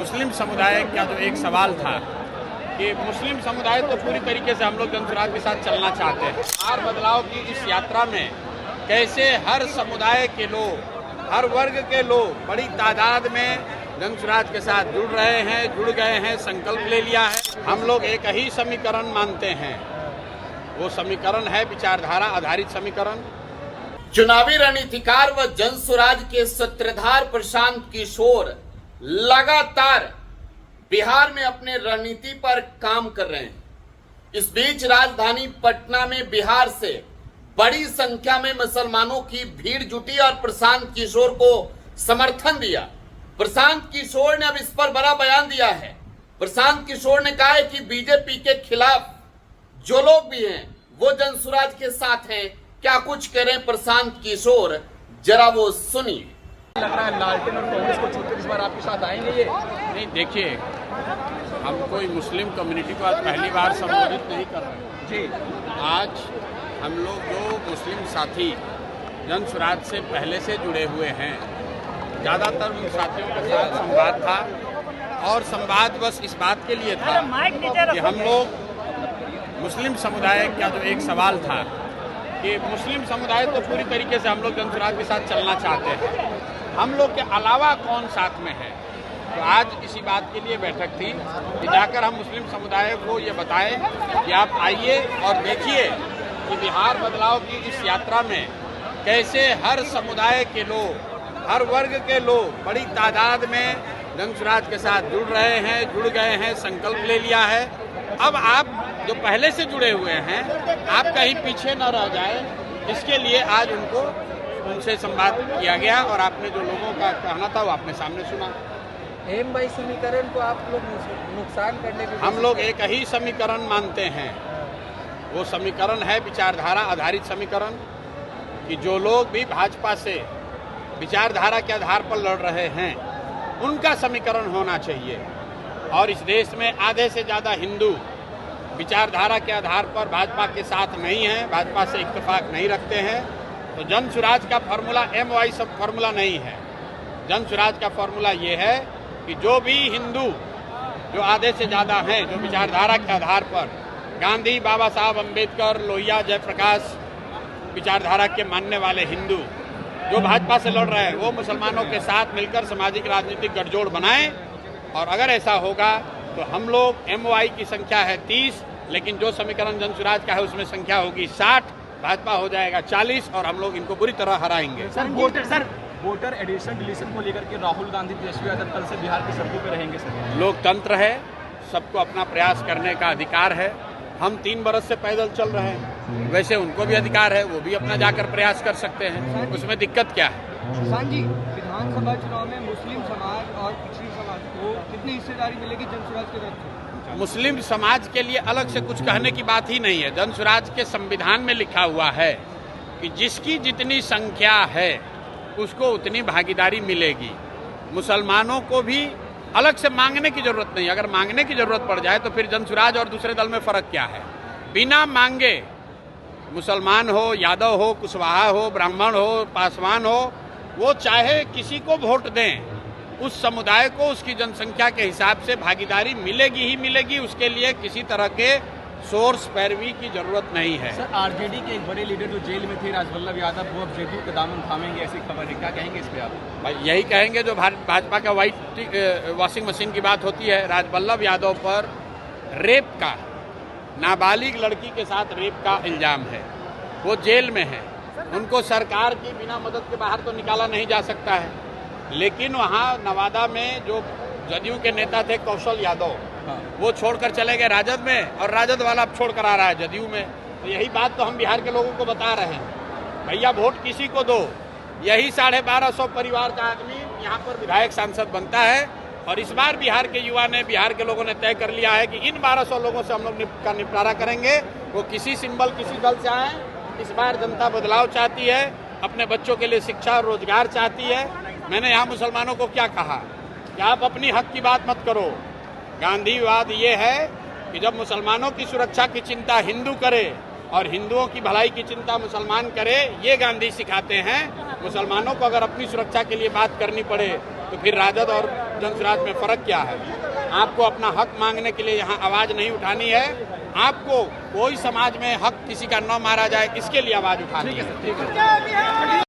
मुस्लिम समुदाय का जो एक सवाल था कि मुस्लिम समुदाय तो पूरी तरीके से हम लोग जनसुराज के साथ चलना चाहते हैं। हर बदलाव की इस यात्रा में कैसे हर समुदाय के लोग, हर वर्ग के लोग बड़ी तादाद में जनसुराज के साथ जुड़ रहे हैं, जुड़ गए हैं, संकल्प ले लिया है। हम लोग एक ही समीकरण मानते हैं, वो समीकरण है विचारधारा आधारित समीकरण। चुनावी रणनीतिकार व जनसुराज के सूत्रधार प्रशांत किशोर लगातार बिहार में अपने रणनीति पर काम कर रहे हैं। इस बीच राजधानी पटना में बिहार से बड़ी संख्या में मुसलमानों की भीड़ जुटी और प्रशांत किशोर को समर्थन दिया। प्रशांत किशोर ने अब इस पर बड़ा बयान दिया है। प्रशांत किशोर ने कहा है कि बीजेपी के खिलाफ जो लोग भी हैं वो जनसुराज के साथ हैं। क्या कुछ करें प्रशांत किशोर, जरा वो सुनिए। लग रहा है लालटेन और कांग्रेस को छोड़कर इस बार आपके साथ आएंगे ये? नहीं, देखिए, हम कोई मुस्लिम कम्युनिटी को आज पहली बार संबोधित नहीं कर रहे जी। आज हम लोग जो मुस्लिम साथी जनसुराज से पहले से जुड़े हुए हैं, ज़्यादातर उन साथियों के साथ संवाद था और संवाद बस इस बात के लिए था कि हम लोग मुस्लिम समुदाय का जो एक सवाल था कि मुस्लिम समुदाय तो पूरी तरीके से हम लोग जनसुराज के साथ चलना चाहते हैं, हम लोग के अलावा कौन साथ में है। तो आज इसी बात के लिए बैठक थी कि जाकर हम मुस्लिम समुदाय को ये बताएं कि आप आइए और देखिए कि बिहार बदलाव की इस यात्रा में कैसे हर समुदाय के लोग, हर वर्ग के लोग बड़ी तादाद में जनसुराज के साथ जुड़ रहे हैं, जुड़ गए हैं, संकल्प ले लिया है। अब आप जो पहले से जुड़े हुए हैं, आप कहीं पीछे न रह जाए, इसके लिए आज उनसे संवाद किया गया और आपने जो लोगों का कहना था वो आपने सामने सुना। एम बाई समीकरण को आप लोग नुकसान करने के हम लोग एक ही समीकरण मानते हैं, वो समीकरण है विचारधारा आधारित समीकरण कि जो लोग भी भाजपा से विचारधारा के आधार पर लड़ रहे हैं उनका समीकरण होना चाहिए। और इस देश में आधे से ज़्यादा हिंदू विचारधारा के आधार पर भाजपा के साथ नहीं हैं, भाजपा से इत्तेफाक नहीं रखते हैं। तो जनसुराज का फॉर्मूला MY सब फॉर्मूला नहीं है। जनसुराज का फॉर्मूला ये है कि जो भी हिंदू, जो आधे से ज़्यादा हैं, जो विचारधारा के आधार पर गांधी, बाबा साहब अम्बेडकर, लोहिया, जयप्रकाश विचारधारा के मानने वाले हिंदू जो भाजपा से लड़ रहे हैं, वो मुसलमानों के साथ मिलकर सामाजिक राजनीतिक गठजोड़ बनाएं। और अगर ऐसा होगा तो हम लोग MY की संख्या है 30, लेकिन जो समीकरण जनसुराज का है उसमें संख्या होगी 60, भाजपा हो जाएगा 40 और हम लोग इनको बुरी तरह हराएंगे। वोटर एडिशन डिलीशन को लेकर के राहुल गांधी, तेजस्वी यादव कल से बिहार की सड़कों पर रहेंगे सर। लोकतंत्र है, सबको अपना प्रयास करने का अधिकार है। हम 3 बरस से पैदल चल रहे हैं, वैसे उनको भी अधिकार है, वो भी अपना जाकर प्रयास कर सकते हैं, उसमें दिक्कत क्या है। सुशांत जी, विधानसभा चुनाव में मुस्लिम समाज और पिछड़ी समाज को कितनी हिस्सेदारी मिलेगी जनसुराज की तरफ से? मुस्लिम समाज के लिए अलग से कुछ कहने की बात ही नहीं है। जनसुराज के संविधान में लिखा हुआ है कि जिसकी जितनी संख्या है उसको उतनी भागीदारी मिलेगी। मुसलमानों को भी अलग से मांगने की जरूरत नहीं। अगर मांगने की जरूरत पड़ जाए तो फिर जनसुराज और दूसरे दल में फर्क क्या है। बिना मांगे मुसलमान हो, यादव हो, कुशवाहा हो, ब्राह्मण हो, पासवान हो, वो चाहे किसी को वोट दें, उस समुदाय को उसकी जनसंख्या के हिसाब से भागीदारी मिलेगी ही मिलेगी। उसके लिए किसी तरह के सोर्स पैरवी की जरूरत नहीं है। सर, आरजेडी के एक बड़े लीडर जो जेल में थे, राजवल्लभ यादव, वो अब जेडीयू का दामन थामेंगे, ऐसी खबर है, क्या कहेंगे इस पे आप? भाई यही कहेंगे जो भाजपा का व्हाइट वॉशिंग मशीन की बात होती है। राजवल्लभ यादव पर रेप का, नाबालिग लड़की के साथ रेप का इल्जाम है, वो जेल में है। उनको सरकार की बिना मदद के बाहर तो निकाला नहीं जा सकता है। लेकिन वहाँ नवादा में जो जदयू के नेता थे कौशल यादव, वो छोड़कर चले गए राजद में, और राजद वाला अब छोड़ कर आ रहा है जदयू में। तो यही बात तो हम बिहार के लोगों को बता रहे हैं, भैया वोट किसी को दो। यही 1250 परिवार का आदमी यहाँ पर विधायक सांसद बनता है। और इस बार बिहार के युवा ने, बिहार के लोगों ने तय कर लिया है कि इन 1200 लोगों से हम लोग का निपटारा करेंगे। वो किसी सिंबल, किसी दल से आए। इस बार जनता बदलाव चाहती है, अपने बच्चों के लिए शिक्षा और रोजगार चाहती है। मैंने यहाँ मुसलमानों को क्या कहा कि आप अपनी हक की बात मत करो। गांधीवाद ये है कि जब मुसलमानों की सुरक्षा की चिंता हिंदू करे और हिंदुओं की भलाई की चिंता मुसलमान करे, ये गांधी सिखाते हैं। मुसलमानों को अगर अपनी सुरक्षा के लिए बात करनी पड़े तो फिर राजद और जनसुराज में फर्क क्या है? आपको अपना हक मांगने के लिए यहाँ आवाज नहीं उठानी है, आपको कोई समाज में हक किसी का न मारा जाए इसके लिए आवाज उठानी है।